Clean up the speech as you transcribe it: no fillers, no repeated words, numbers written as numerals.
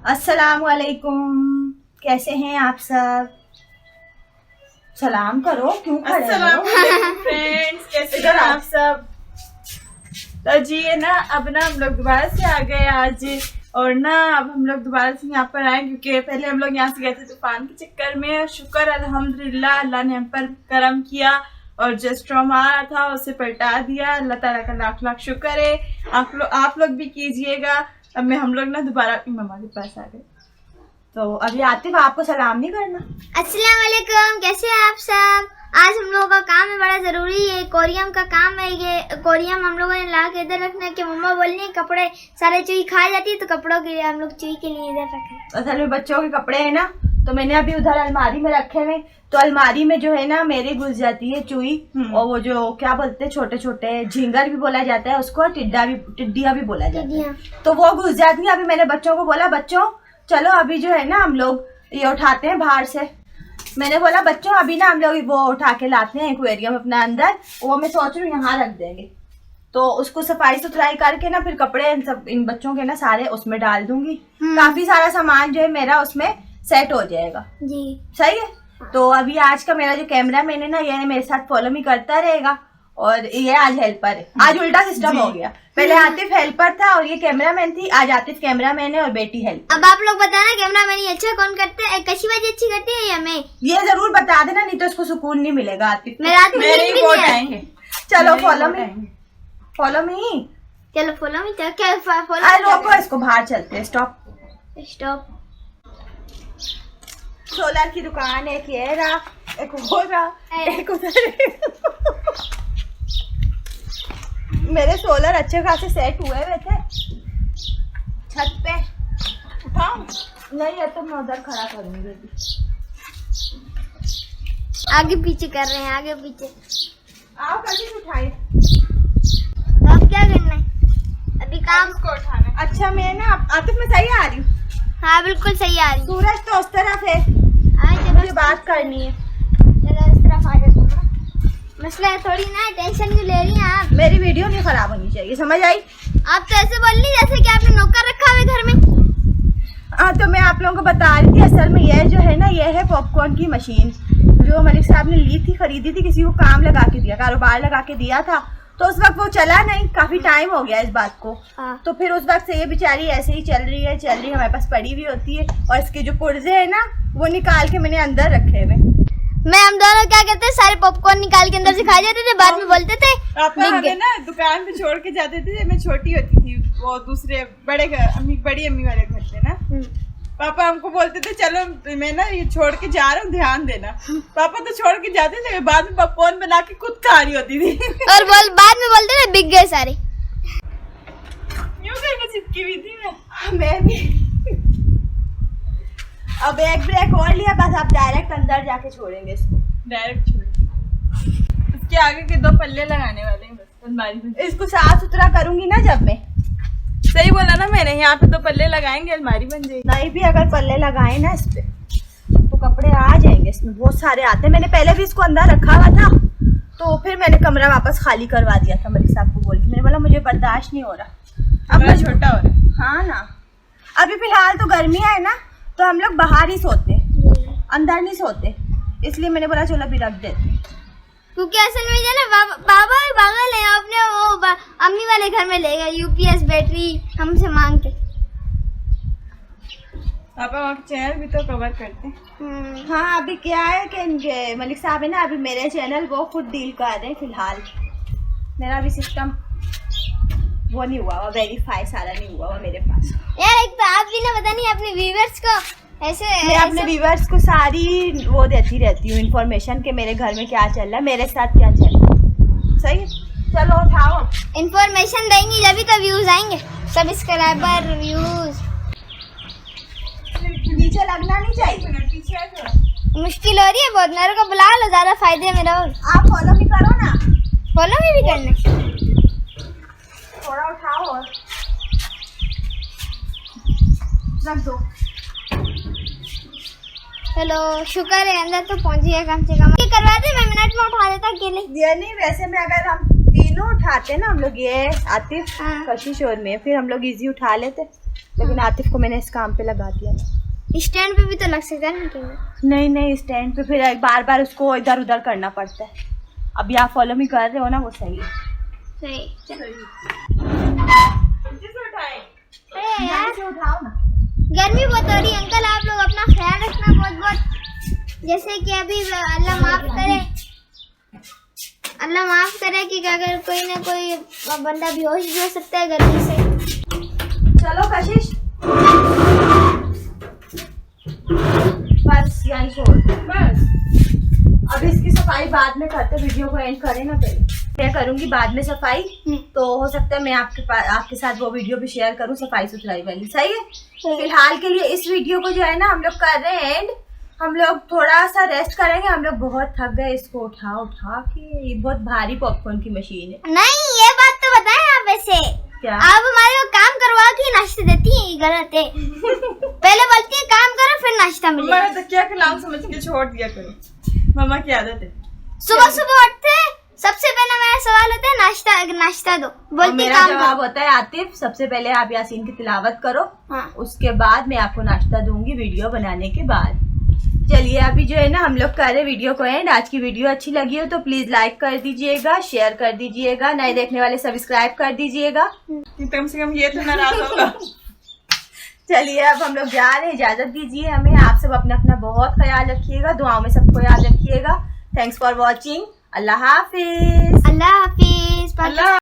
अस्सलामुअलैकुम, कैसे हैं आप सब? सलाम करो, क्यों खड़े हो? फ्रेंड्स, कैसे हैं आप सब? तो जी है ना, अब ना हम लोग दोबारा से आ गए आज। और ना अब हम लोग दोबारा से यहाँ पर आए क्योंकि पहले हम लोग यहाँ से गए थे तूफान के चक्कर में। शुक्र अल्हम्दुलिल्लाह, अल्लाह ने हम पर करम किया और जो स्ट्रॉम आ रहा था उसे पलटा दिया। अल्लाह ताला का लाख लाख शुक्र है। आप लोग भी कीजिएगा। अब मैं हम लोग ना दोबारा अपनी मम्मा के पास आ गए। तो अभी आतिफ, आपको सलाम नहीं करना? अस्सलाम वालेकुम, कैसे हैं आप सब? आज हम लोगों का काम है बड़ा जरूरी है, कोरियम का काम है। ये कोरियम हम लोगों ने ला के इधर रखना है कि मम्मा बोलनी कपड़े सारे चूई खा जाती है, तो कपड़ों के लिए हम लोग चूई के लिए इधर रखे। असल में बच्चों के कपड़े हैं ना, तो मैंने अभी उधर अलमारी में रखे हुए। तो अलमारी में जो है ना मेरे घुस जाती है चूई, और वो जो क्या बोलते हैं छोटे छोटे झिंगर भी बोला जाता है उसको, टिड्डिया भी बोला जाता है, तो वो घुस जाती है। अभी मैंने बच्चों को बोला, बच्चों चलो अभी जो है ना हम लोग ये उठाते हैं बाहर से। मैंने बोला बच्चों अभी ना हम लोग वो उठा के लाते हैं एक्वेरियम अपना अंदर, वो मैं सोच रही हूँ यहाँ रख देंगे। तो उसको सफाई सुथराई करके ना फिर कपड़े इन बच्चों के ना सारे उसमें डाल दूंगी। काफी सारा सामान जो है मेरा उसमें सेट हो जाएगा जी। सही है। तो अभी आज का मेरा जो कैमरा मैन है ना, ये मेरे साथ फॉलो मी करता रहेगा और ये आज हेल्पर है। आज उल्टा सिस्टम हो गया, पहले आतिफ हेल्पर था और ये कैमरामैन थी। आज आतिफ कैमरामैन है और बेटी हेल्प। अब आप लोग बताना कैमरामैन अच्छा कौन करते हैं, कशी बाजी अच्छी करती है या मैं? ये जरूर बता देना, नहीं तो इसको सुकून नहीं मिलेगा। आतिफ मैं रात में आएंगे। चलो फॉलो मी, फॉलो मी, चलो फॉलो मी। क्या फॉलो? रोको इसको, बाहर चलते हैं। स्टॉप। सोलर की दुकान है, ये रहा, एक वो रहा, एक उधर। मेरे सोलर अच्छे खासे सेट हुए हुए थे छत पे। उठाओ? नहीं है तो मैं उधर खड़ा करूंगी। आगे पीछे कर रहे हैं, आगे पीछे। आओ कैसे उठाए? तो अब क्या करना है? अभी काम को उठाना है। अच्छा मैं ना आतिफ में सही आ रही हूँ? हाँ बिल्कुल सही आ रही। सूरज तो उस तरफ है, मुझे बात करनी है। इस तरफ आ जाओ। मसला है थोड़ी ना, टेंशन क्यों ले रही हैं आप? मेरी वीडियो नहीं खराब होनी चाहिए, समझ आई? आप तो ऐसे बोल रही जैसे कि आपने नौकर रखा हुआ घर में। हाँ तो मैं आप लोगों को बता रही थी, असल में यह जो है ना, ये है पॉपकॉर्न की मशीन जो मलिक साहब ने ली थी, खरीदी थी, किसी को काम लगा के दिया, कारोबार लगा के दिया था। तो उस वक्त वो चला नहीं, काफी टाइम हो गया इस बात को। तो फिर उस वक्त से ये बेचारी ऐसे ही चल रही है, हमारे पास पड़ी हुई होती है। और इसके जो पुर्जे है ना, वो निकाल के मैंने अंदर रखे हुए। मैं हम दोनों क्या कहते हैं, सारे पॉपकॉर्न निकाल के अंदर से खा जाते थे, बाद में बोलते थे पापा हमें ना दुकान पे छोड़ के जाते थे जब मैं छोटी होती थी। वो दूसरे बड़ी अम्मी वाले घर पे ना, पापा हमको बोलते थे चलो मैं ना ये छोड़ के जा रहा हूँ, ध्यान देना। पापा तो छोड़ के जाते थे, बाद में पॉपकॉर्न बना के खुद खा रही होती थी। और बाद में बोलते थे बिक गए सारे। यूं करके चिपकी हुई थी मैं भी। अब एक ब्रेक और लिया, बस आप डायरेक्ट अंदर जाके छोड़ेंगे इसको। डायरेक्ट छोड़, इसके आगे के 2 पल्ले लगाने वाले हैं बस अलमारी में। इसको साफ सुथरा करूंगी ना जब मैं। सही बोला ना मैंने, यहाँ पे 2 पल्ले लगाएंगे, अलमारी बन जाएगी। नहीं भी अगर पल्ले लगाए ना इस पे तो कपड़े आ जाएंगे, इसमें बहुत सारे आते हैं। मैंने पहले भी इसको अंदर रखा हुआ था, तो फिर मैंने कमरा वापस खाली करवा दिया था मलिक साहब को बोल के। मैंने बोला मुझे बर्दाश्त नहीं हो रहा, अब मैं छोटा हो रहा है। हाँ ना, अभी फिलहाल तो गर्मियाँ है ना, तो हम लोग बाहर ही सोते, अंदर नहीं सोते, इसलिए मैंने बोला चलो अभी रख देते। क्योंकि असल में जो ना बाबा पागल है, अपने वो अम्मी वाले घर में ले गए यूपीएस बैटरी हमसे मांग के। पापा वहाँ चैनल भी तो कवर करते हैं। हाँ अभी क्या है कि मलिक साहब है ना, अभी मेरे चैनल वो खुद डील कर रहे हैं फिलहाल। मेरा अभी सिस्टम वो नहीं हुआ, वेरीफाई सारा नहीं हुआ मेरे पास। यार एक तो आप भी ना पता नहीं अपने व्यूअर्स को ऐसे मैं अपने व्यूअर्स को सारी वो देती रहती हूँ इन्फॉर्मेशन कि मेरे घर में क्या चल रहा है, मेरे साथ क्या चल रहा है। सही है, चलो उठाओ। इन्फॉर्मेशन देंगी जब तो व्यूज आएंगे, सब्सक्राइबर व्यूज। नीचे लगना नहीं चाहिए, पीछे मुश्किल हो रही है बहुत, मेरे को बुला लो, ज्यादा फायदे में रहो। आप फॉलो भी करो ना। फॉलो भी करना, थोड़ा उठाओ और रख दो। चलो शुक्र है अंदर तो पहुंच गया कम से कम। करवा दे, मैं मिनट में उठा देता अकेले। ये नहीं, वैसे में अगर हम तीनों उठाते ना, हम लोग ये आतिफ कशिश और में, फिर हम लोग इजी उठा लेते। लेकिन आतिफ को मैंने इस काम पे लगा दिया। स्टैंड पे भी तो लग सकता है ना केबल। नहीं स्टैंड पे फिर बार बार उसको इधर उधर करना पड़ता है। अभी आप फॉलो मी कर रहे हो ना, वो सही है। सही चलो। किसे उठाएं? अरे यार से उठाओ ना। गर्मी बहुत हो रही है अंकल, आप लोग अपना ख्याल रखना बहुत बहुत। जैसे कि अभी अल्लाह माफ करे कि अगर कोई ना कोई बंदा बेहोश भी हो सकता है गर्मी से। चलो कशिश, बस यही छोड़ बस अब इसकी सफाई बाद में करते, वीडियो को एंड करें ना पहले। मैं करूंगी बाद में सफाई, तो हो सकता है मैं आपके साथ वो वीडियो भी शेयर करूं सफाई सुथराई वाली। सही है। फिलहाल के लिए इस वीडियो को जो है ना हम लोग कर रहे हैं एंड। हम लोग थोड़ा सा रेस्ट करेंगे, हम लोग बहुत थक गए इसको उठा उठा के। ये बहुत भारी पॉपकॉर्न की मशीन है। नहीं ये बात तो बताएं आप वैसे। क्या आप हमारे को काम करवा के नाश्ता देती हैं, गलत है। पहले बोलती है काम करो फिर नाश्ता मिलेगा। मैं तकिया का नाम समझ के छोड़ दिया करो, मम्मा की आदत है। सुबह सुबह उठते सबसे पहले मेरा सवाल होता है नाश्ता दो, और बोलती मेरा काम जवाब करो। होता है आतिफ सबसे पहले आप यासीन की तिलावत करो, हाँ। उसके बाद मैं आपको नाश्ता दूंगी वीडियो बनाने के बाद। चलिए अभी जो है ना हम लोग कर रहे वीडियो को एंड। आज की वीडियो अच्छी लगी हो तो प्लीज लाइक कर दीजिएगा, शेयर कर दीजिएगा, नए देखने वाले सब्सक्राइब कर दीजिएगा। कि कम से कम ये तो नाराज होगा। चलिए अब हम लोग जा रहे हैं, इजाजत दीजिए हमें। आप सब अपना अपना बहुत ख्याल रखिएगा, दुआओं में सबको याद रखिएगा। Thanks for watching. Allah Hafiz. Allah Hafiz. Allah